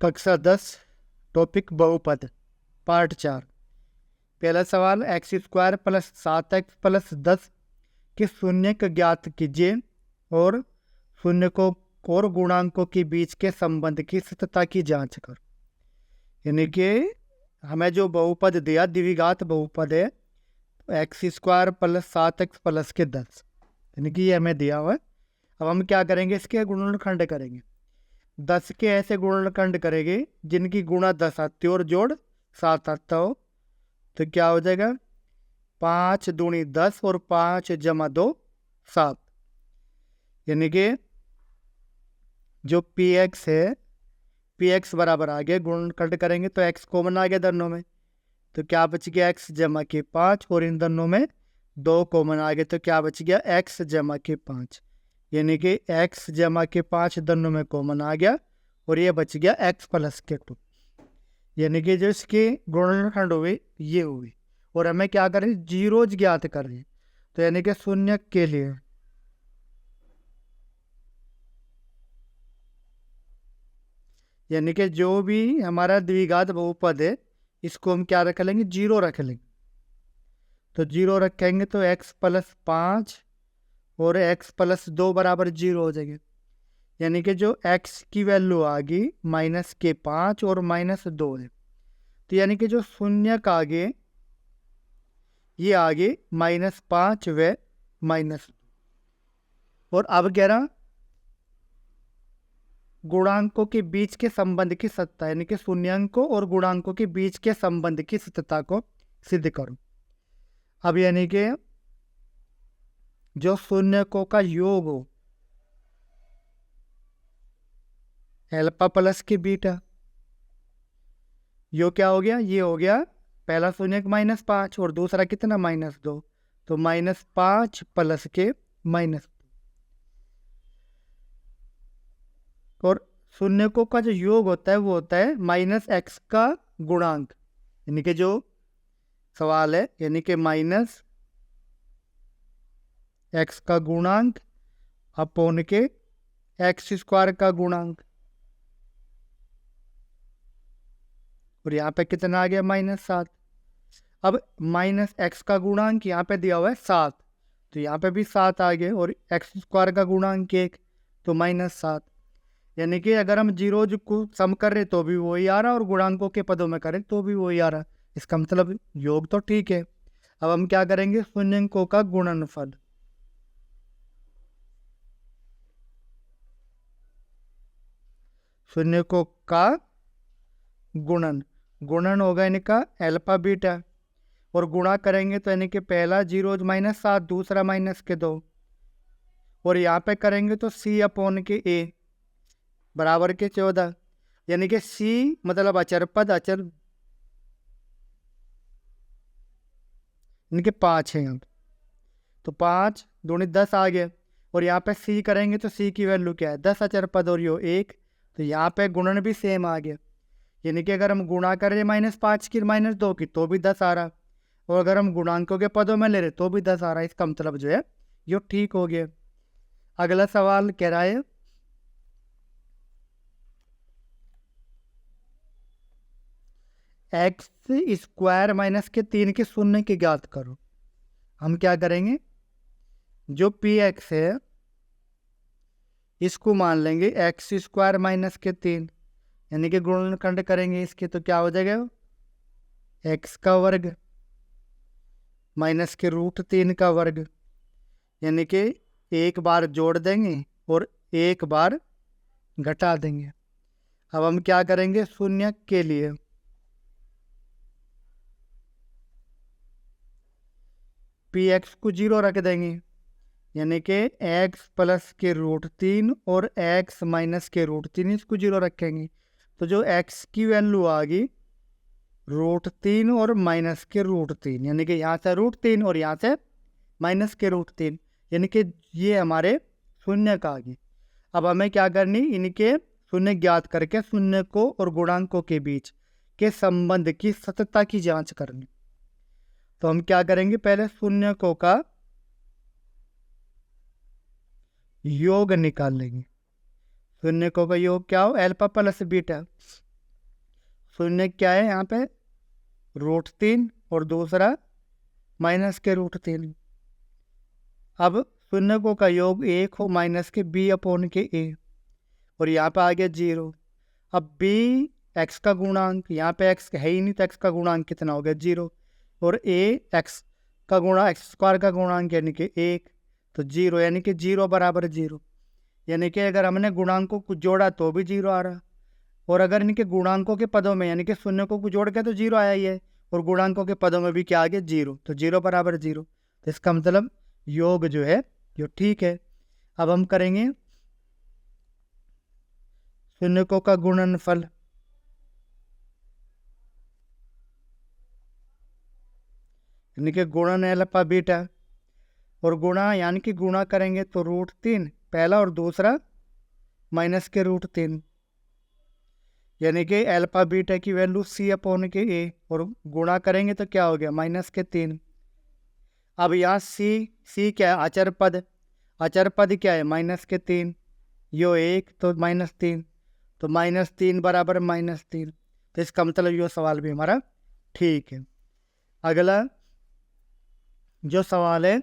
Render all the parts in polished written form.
कक्षा 10 टॉपिक बहुपद पार्ट 4। पहला सवाल x² प्लस 7x प्लस 10 के शून्यक ज्ञात कीजिए और शून्य को और गुणांकों के बीच के संबंध की सत्यता की जांच कर। यानी कि हमें जो बहुपद दिया द्विघात बहुपद है x² प्लस 7x प्लस के 10, यानी कि ये हमें दिया हुआ है। अब हम क्या करेंगे, इसके गुणनखंड करेंगे। 10 के ऐसे गुणनखंड करेंगे जिनकी गुणा 10 आती हो और जोड़ 7 आता हो। तो क्या हो जाएगा, 5 दूनी 10 और 5 जमा 2 7। यानी कि जो px है, px बराबर आ गया, गुणनखंड करेंगे तो x कॉमन आ गया दोनों में, तो क्या बच गया x जमा के 5, और इन दोनों में 2 कॉमन आ गए तो क्या बच गया x जमा के 5। यानी कि x जमा के 5 दोनों में कॉमन आ गया और ये बच गया x प्लस के 2। यानी कि जो इसकी गुणनखंड हुई ये हुई, और हमें क्या करें, जीरोज ज्ञात कर रहे। तो यानी कि शून्य के लिए यानी कि जो भी हमारा द्विघात बहुपद है इसको हम क्या रख लेंगे, जीरो रख लेंगे। तो जीरो रखेंगे तो x प्लस 5 और x प्लस 2 बराबर जीरो हो जाएंगे। यानी कि जो x की वैल्यू आ गई -5 और -2 है, तो यानी कि जो शून्य का आगे ये आगे -5 व -2। और अब कह रहा गुणांकों के बीच के संबंध की सत्ता, यानी कि शून्यांकों और गुणांकों के बीच के संबंध की सत्यता को सिद्ध करो। अब यानी कि जो शून्यकों का योग हो अल्फा प्लस के बीटा, यो क्या हो गया, ये हो गया पहला शून्यक -5 और दूसरा कितना -2, तो -5 प्लस के -2। और शून्यकों का जो योग होता है वो होता है -x का गुणांक, यानी कि जो सवाल है, यानी कि -x का गुणांक अपॉन के x² का गुणांक, और यहाँ पे कितना आ गया -7। अब -x का गुणांक यहाँ पे दिया हुआ है 7, तो यहाँ पे भी 7 आ गए, और x² का गुणांक 1 तो -7। यानी कि अगर हम जीरोज को सम कर रहे तो भी वही आ रहा, और गुणांकों के पदों में करें तो भी वही आ रहा। इसका मतलब योग तो ठीक है। अब हम क्या करेंगे, शून्यकों का गुणनफल। शून्यकों का गुणन होगा इनका अल्फा बीटा, और गुणा करेंगे तो यानी कि पहला जीरोज -7, दूसरा -2, और यहाँ पे करेंगे तो c अपॉन के a बराबर के 14। यानी कि c मतलब अचर पद, अचर यानी कि 5 है यहाँ पे, तो 5 दूनी 10 आ गए, और यहाँ पे c करेंगे तो c की वैल्यू क्या है 10 अचर पद और यो 1, तो यहाँ पे गुणन भी सेम आ गया। यानी कि अगर हम गुणा कर रहे -5 की -2 की तो भी 10 आ रहा, और अगर हम गुणांकों के पदों में ले रहे तो भी 10 आ रहा है। इसका मतलब जो है ये ठीक हो गया। अगला सवाल कह रहा है x² - 3 के शून्य की ज्ञात करो। हम क्या करेंगे, जो px है इसको मान लेंगे x² - 3, यानी कि गुणनखंड करेंगे इसके, तो क्या हो जाएगा x का वर्ग -√3 का वर्ग, यानी कि एक बार जोड़ देंगे और एक बार घटा देंगे। अब हम क्या करेंगे, शून्य के लिए px को 0 रख देंगे, यानी कि x प्लस के √3 और x माइनस के √3 इसको 0 रखेंगे। तो जो x की वैल्यू आ गई √3 और माइनस के √3, यानी कि यहाँ से √3 और यहाँ से माइनस के √3, यानी कि ये हमारे शून्य का आ गई। अब हमें क्या करनी, इनके शून्य ज्ञात करके शून्य को और गुणांकों के बीच के संबंध की सत्यता की जांच करनी। तो हम क्या करेंगे, पहले शून्यकों का योग निकाल लेंगे। शून्यकों का योग क्या हो, अल्फा प्लस बीटा, शून्य क्या है यहाँ पे, √3 और दूसरा -√3। अब शून्यकों का योग 1 हो -b/a, और यहाँ पे आ गया 0। अब b x का गुणांक, यहाँ पे x है ही नहीं तो x का गुणांक कितना हो गया 0, और a x का गुणा x² का गुणांक यानी कि 1, तो 0, यानी कि 0 बराबर 0। यानी कि अगर हमने गुणांकों को जोड़ा तो भी 0 आ रहा, और अगर इनके गुणांकों के पदों में यानी कि शून्यकों को जोड़ के तो 0 आया ही है, और गुणांकों के पदों में भी क्या आ गया 0, तो 0 बराबर 0। तो इसका मतलब योग जो है जो ठीक है। अब हम करेंगे शून्यकों का गुणनफल। यानी कि गुणन अल्फा बीटा, और गुणा यानी कि गुणा करेंगे तो √3 पहला और दूसरा -√3, यानी कि अल्फा बीटा की वैल्यू c/a, और गुणा करेंगे तो क्या हो गया -3। अब यहाँ c क्या है, अचर पद। अचर पद क्या है -3, यो 1 तो -3, तो -3 बराबर -3। तो इसका मतलब यो सवाल भी हमारा ठीक है। अगला जो सवाल है,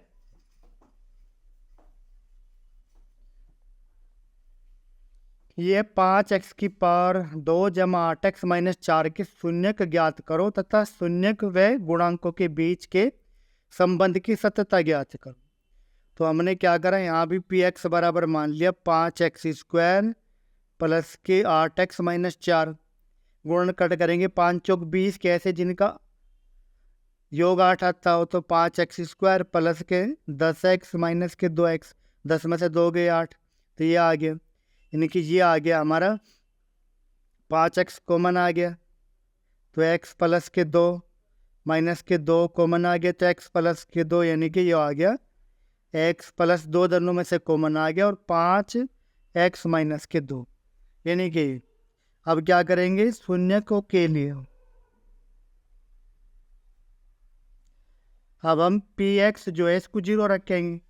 ये 5x की पावर 2 जमा 8x - 4 के शून्यक ज्ञात करो तथा शून्यक व गुणांकों के बीच के संबंध की सत्यता ज्ञात करो। तो हमने क्या करा, यहाँ भी px बराबर मान लिया 5x² प्लस के 8x - 4, गुणन कट करेंगे 5 चौक 20 कैसे, जिनका योग 8 आता हो, तो 5x² प्लस के 10x माइनस के 2x, 10 में से 2 गए 8, तो ये आ गया। यानी कि ये आ गया हमारा 5x कॉमन आ गया, तो x प्लस के 2 माइनस के 2 कॉमन आ गया, तो x प्लस के 2, यानी कि ये आ गया x प्लस 2 दोनों में से कॉमन आ गया, और 5x माइनस के 2। यानी कि अब क्या करेंगे शून्यकों के लिए, अब हम px जो है इसको 0 रखेंगे,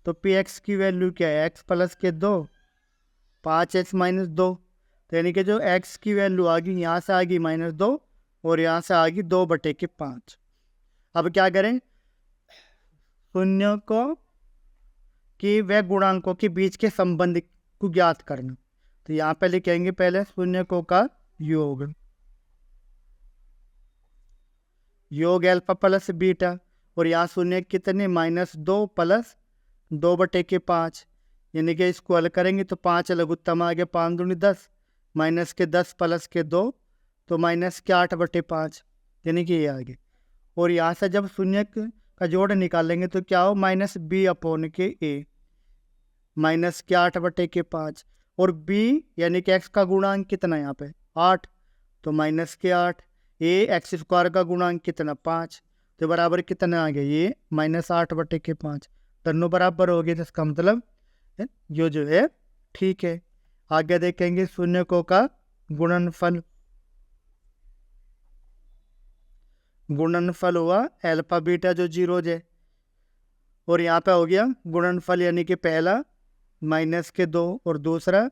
तो px की वैल्यू क्या है, x प्लस के 2 5x माइनस 2, तो यानी कि जो x की वैल्यू आ गई यहाँ से आ गई -2 और यहाँ से आ गई 2/5। अब क्या करें, शून्यकों की व गुणांकों के बीच के संबंध को ज्ञात करना। तो यहाँ पे लिखेंगे पहले शून्यकों का योग, योग अल्फा प्लस बीटा, और यहाँ शून्य कितने -2 प्लस 2/5, यानी कि इसको हल करेंगे तो 5 लघुत्तम आ गया, 5 दूनी 10 माइनस के 10 प्लस के 2, तो -8/5, यानी कि ये आ गया। और यहाँ से जब शून्य का जोड़ निकालेंगे तो क्या हो, -b/a, -8/5, और b यानी कि x का गुणांक कितना है यहाँ पे 8, तो -8, a x² का गुणांक कितना 5, तो बराबर कितना आ गया ये -8/5, दोनों बराबर हो गए। तो इसका मतलब जो है ठीक है। आगे देखेंगे शून्यकों का गुणनफल। गुणनफल हुआ अल्फा बीटा जो 0 है, और यहाँ पे हो गया गुणनफल, यानी कि पहला -2 और दूसरा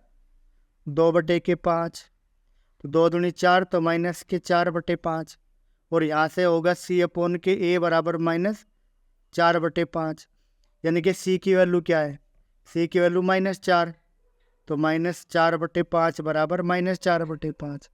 2/5, तो 2 दूनी 4, तो -4/5, और यहाँ से होगा c/a बराबर -4/5, यानी कि c की वैल्यू क्या है, c की वैल्यू -4, तो -4/5 बराबर -4/5।